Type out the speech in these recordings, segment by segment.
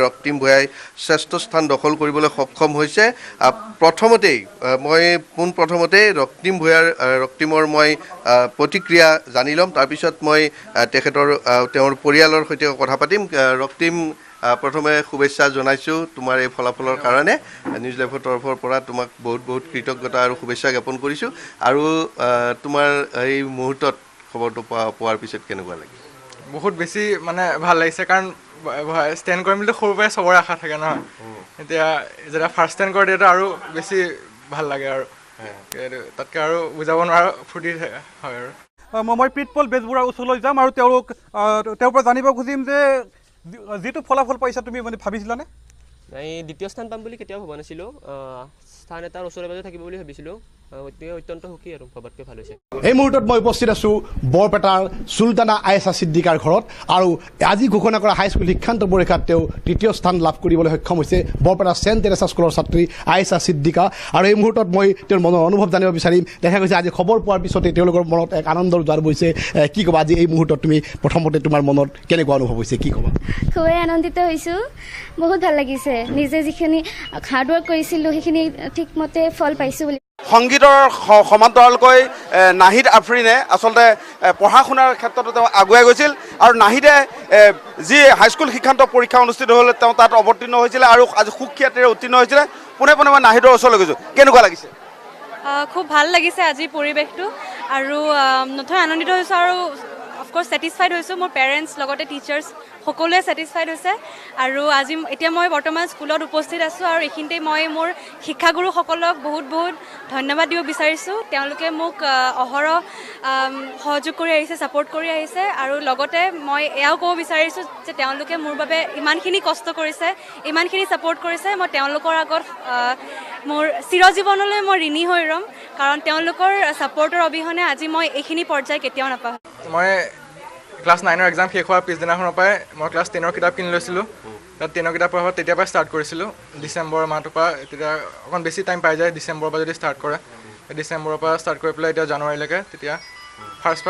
ৰক্তিম ভূঞাই শ্ৰেষ্ঠ স্থান দখল কৰিবলৈ সক্ষম হৈছে। প্ৰথমতেই মই পোনপ্ৰথমতেই ৰক্তিমৰ মই প্ৰতিক্ৰিয়া জানি ল'ম, তাৰপিছত মই তেওঁৰ পৰিয়ালৰ সৈতে কথা পাতিম। ৰক্তিম, প্ৰথমে শুভেচ্ছা জনাইছোঁ তোমাৰ এই ফলাফলৰ কাৰণে। নিউজ লাইভৰ তৰফৰ পৰা তোমাক বহুত বহুত কৃতজ্ঞতা আৰু শুভেচ্ছা জ্ঞাপন কৰিছোঁ। আৰু তোমাৰ এই মুহূৰ্তত খবৰটো পোৱাৰ পিছত কেনেকুৱা লাগে? বহুত বেছি মানে ভাল লাগিছে, কাৰণ ষ্টেণ্ড কৰিম বুলি সৰুৰ পৰাই চবৰে আশা থাকে নহয়। এতিয়া যেতিয়া ফাৰ্ষ্ট ষ্টেণ্ড কৰে তেতিয়া আৰু বেছি ভাল লাগে আৰু তাতকৈ আৰু বুজাব নোৱাৰা ফূৰ্তি হয় আৰু। মই প্ৰীতপল বেজবৰুৱাৰ ওচৰলৈ যাম আৰু তেওঁৰ পৰা জানিব খুজিম যে যিটো ফলাফল পাইছা তুমি মানে ভাবিছিলানে? নাই, দ্বিতীয় স্থান পাম বুলি কেতিয়াও ভবা নাছিলোঁ। স্থান এটাৰ ওচৰে পাজৰে থাকিব বুলি ভাবিছিলোঁ। অত্যন্ত সুখী আৰু ভবাতকৈ ভাল হৈছে। এই মুহূৰ্তত মই উপস্থিত আছোঁ বৰপেটাৰ চুলতানা আয়েছা ছিদ্দিকাৰ ঘৰত, আৰু আজি ঘোষণা কৰা হাইস্কুল শিক্ষান্ত পৰীক্ষাত তেওঁ তৃতীয় স্থান লাভ কৰিবলৈ সক্ষম হৈছে। বৰপেটা চেণ্ট টেৰেছা স্কুলৰ ছাত্ৰী আয়েছা ছিদ্দিকা। আৰু এই মুহূৰ্তত মই তেওঁৰ মনৰ অনুভৱ জানিব বিচাৰিম। দেখা গৈছে আজি খবৰ পোৱাৰ পিছতে তেওঁলোকৰ মনত এক আনন্দৰ জোৱাৰ বৈছে। কি ক'বা আজি এই মুহূৰ্তত তুমি প্ৰথমতে তোমাৰ মনত কেনেকুৱা অনুভৱ হৈছে, কি ক'বা? খুবেই আনন্দিত হৈছোঁ, বহুত ভাল লাগিছে। নিজে যিখিনি হাৰ্ডৱৰ্ক কৰিছিলোঁ সেইখিনি ঠিকমতে ফল পাইছোঁ বুলি। সংগীতৰ সমান্তৰালকৈ নাহিদ আফৰিনে আচলতে পঢ়া শুনাৰ ক্ষেত্ৰতো তেওঁ আগুৱাই গৈছিল, আৰু নাহিদে যি হাইস্কুল শিক্ষান্ত পৰীক্ষা অনুষ্ঠিত হ'ল তেওঁ তাত অৱতীৰ্ণ হৈছিলে আৰু আজি সুখ্যাতিৰে উত্তীৰ্ণ হৈছিলে। পোনে পোনে মই নাহিদৰ ওচৰলৈ গৈছোঁ, কেনেকুৱা লাগিছে? খুব ভাল লাগিছে আজিৰ পৰিৱেশটো, আৰু নথৈ আনন্দিত হৈছোঁ আৰু অফক'ৰ্ছ ছেটিছফাইড হৈছোঁ। মোৰ পেৰেণ্টছ লগতে টিচাৰ্ছ সকলোৱে ছেটিছফাইড হৈছে। আৰু এতিয়া মই বৰ্তমান স্কুলত উপস্থিত আছোঁ, আৰু এইখিনিতে মই মোৰ শিক্ষাগুৰুসকলক বহুত বহুত ধন্যবাদ দিব বিচাৰিছোঁ। তেওঁলোকে মোক অহৰহ সহযোগ কৰি আহিছে, ছাপোৰ্ট কৰি আহিছে। আৰু লগতে মই এয়াও ক'ব বিচাৰিছোঁ যে তেওঁলোকে মোৰ বাবে ইমানখিনি কষ্ট কৰিছে, ইমানখিনি ছাপোৰ্ট কৰিছে। মই তেওঁলোকৰ আগত মোৰ চিৰজীৱনলৈ মই ঋণী হৈ ৰ'ম, কাৰণ তেওঁলোকৰ ছাপোৰ্টৰ অবিহনে আজি মই এইখিনি পৰ্যায় কেতিয়াও নাপাওঁ। মই ক্লাছ 9ৰ এক্সাম শেষ হোৱাৰ পিছদিনাখনৰ পৰাই মই ক্লাছ 10ৰ কিতাপ কিনি লৈছিলোঁ। তাত 10ৰ কিতাপ পঢ়া তেতিয়াৰ পৰাই ষ্টাৰ্ট কৰিছিলোঁ। ডিচেম্বৰ মাহটোৰ পৰা, তেতিয়া অকণ বেছি টাইম পাই যায় ডিচেম্বৰৰ পৰা যদি ষ্টাৰ্ট কৰে। ডিচেম্বৰৰ পৰা ষ্টাৰ্ট কৰি পেলাই এতিয়া জানুৱাৰীলৈকে, তেতিয়া ফাৰ্ষ্ট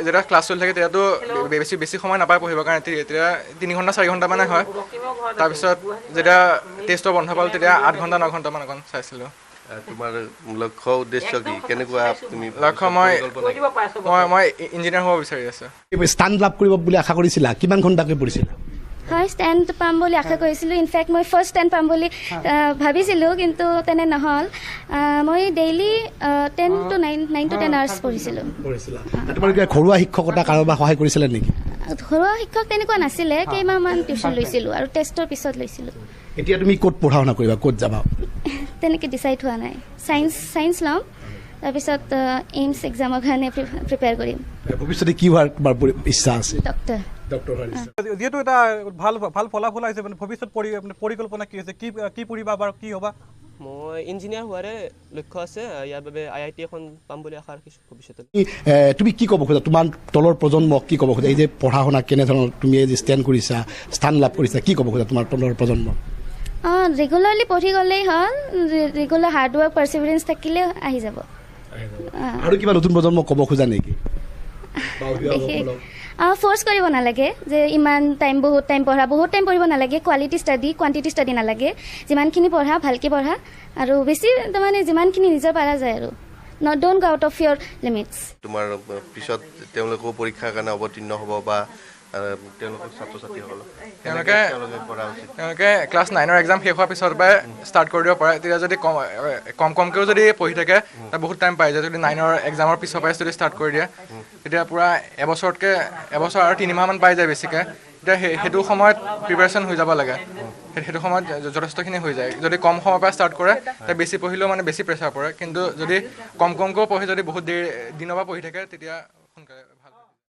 যেতিয়া ক্লাছ চলি থাকে তেতিয়াতো বেছি সময় নাপায় পঢ়িবৰ কাৰণে। তেতিয়া 3 ঘণ্টা 4 ঘণ্টা মানে হয়। তাৰপিছত যেতিয়া টেষ্টৰ বন্ধ পালোঁ তেতিয়া 8 ঘণ্টা 9 ঘণ্টামান অকণ চাইছিলোঁ। তোমাৰ লক্ষ্য উদ্দেশ্য কি, কেনেকুৱা তুমি লক্ষ্য? মই ইঞ্জিনিয়াৰ হ'ব বিচাৰি আছোঁ। স্থান লাভ কৰিব বুলি আশা কৰিছিলা? কিমান ঘণ্টাকৈ পঢ়িছিলা? হয়, ষ্টেণ্ড পাম বুলি আশা কৰিছিলোঁ। ইনফেক্ট মই ফাৰ্ষ্ট ষ্টেণ্ড পাম বুলি ভাবিছিলোঁ, কিন্তু তেনে নহ'ল। মই ডেইলি 10 to 9 আৱাৰ্ছ পঢ়িছিলোঁ। তোমালোকে ঘৰুৱা শিক্ষকতা কাৰোবাৰ সহায় কৰিছিলে নেকি? ঘৰুৱা শিক্ষক তেনেকুৱা নাছিলে, কেইমাহমান টিউশ্যন লৈছিলোঁ আৰু টেষ্টৰ পিছত লৈছিলোঁ। এতিয়া তুমি ক'ত পঢ়া শুনা কৰিবা, ক'ত যাবা? তেনেকৈ ডিচাইড হোৱা নাই। চায়েন্স ল'ম, তাৰপিছত এইমছ এক্সামৰ কাৰণে প্ৰিপেয়াৰ কৰিম। ভৱিষ্যতে কি হোৱাৰ তোমাৰ ইচ্ছা আছে? ডক্টৰ। যিহেতু এটা ভাল ফলাফল আহিছে, মানে ভৱিষ্যত পৰিকল্পনা কি হৈছে, কি পঢ়িবা বা কি হ'বা? মই ইঞ্জিনিয়াৰ হোৱাৰে লক্ষ্য আছে। ইয়াৰ বাবে IIT এখন পাম বুলি আশা ৰাখিছোঁ ভৱিষ্যতে। তুমি কি ক'ব খোজা, তোমাৰ তলৰ প্ৰজন্মক কি ক'ব খোজা? এই যে পঢ়া শুনা কেনেধৰণৰ তুমি এই যে ষ্টেণ্ড কৰিছা, স্থান লাভ কৰিছা, কি ক'ব খোজা তোমাৰ তলৰ প্ৰজন্মক? ৰেগুলাৰলি পঢ়ি গ'লেই হ'ল, ৰেগুলাৰ হাৰ্ডৱৰ্ক পাৰ্চিভাৰেঞ্চ থাকিলে আহি যাব। আৰু কিবা নতুন প্ৰজন্মক ক'ব খোজা নেকি? ফ'ৰ্চ কৰিব নালাগে যে ইমান টাইম, বহুত টাইম পঢ়িব নালাগে। কোৱালিটি ষ্টাডি, কোৱান্টিটি ষ্টাডি নালাগে। যিমানখিনি পঢ়া ভালকৈ পঢ়া, আৰু বেছি তাৰমানে যিমানখিনি নিজৰ পৰা যায় আৰু don't go out of your limits. তোমাৰ পিছত তেওঁলোকেও পৰীক্ষাৰ কাৰণে অৱতীৰ্ণ হ'ব বা তেওঁলোকৰ ছাত্ৰ ছাত্ৰীসকলক তেওঁলোকে ক্লাছ 9ৰ এক্সাম শেষ হোৱাৰ পিছৰ পৰাই ষ্টাৰ্ট কৰি দিব পাৰে। তেতিয়া যদি কমকৈও যদি পঢ়ি থাকে তাত বহুত টাইম পাই যায়। যদি 9ৰ এক্সামৰ পিছৰ পৰাই যদি ষ্টাৰ্ট কৰি দিয়ে তেতিয়া পূৰা এবছৰ আৰু 3 মাহমান পাই যায় বেছিকৈ। তেতিয়া সেইটো সময়ত প্ৰিপেৰেশ্যন হৈ যাব লাগে। সেইটো সময়ত যথেষ্টখিনি হৈ যায়। যদি কম সময়ৰ পৰা ষ্টাৰ্ট কৰে তেতিয়া বেছি পঢ়িলেও মানে বেছি প্ৰেছাৰ পৰে। কিন্তু যদি কমকৈও পঢ়ি যদি বহুত দিনৰ পৰা পঢ়ি থাকে তেতিয়া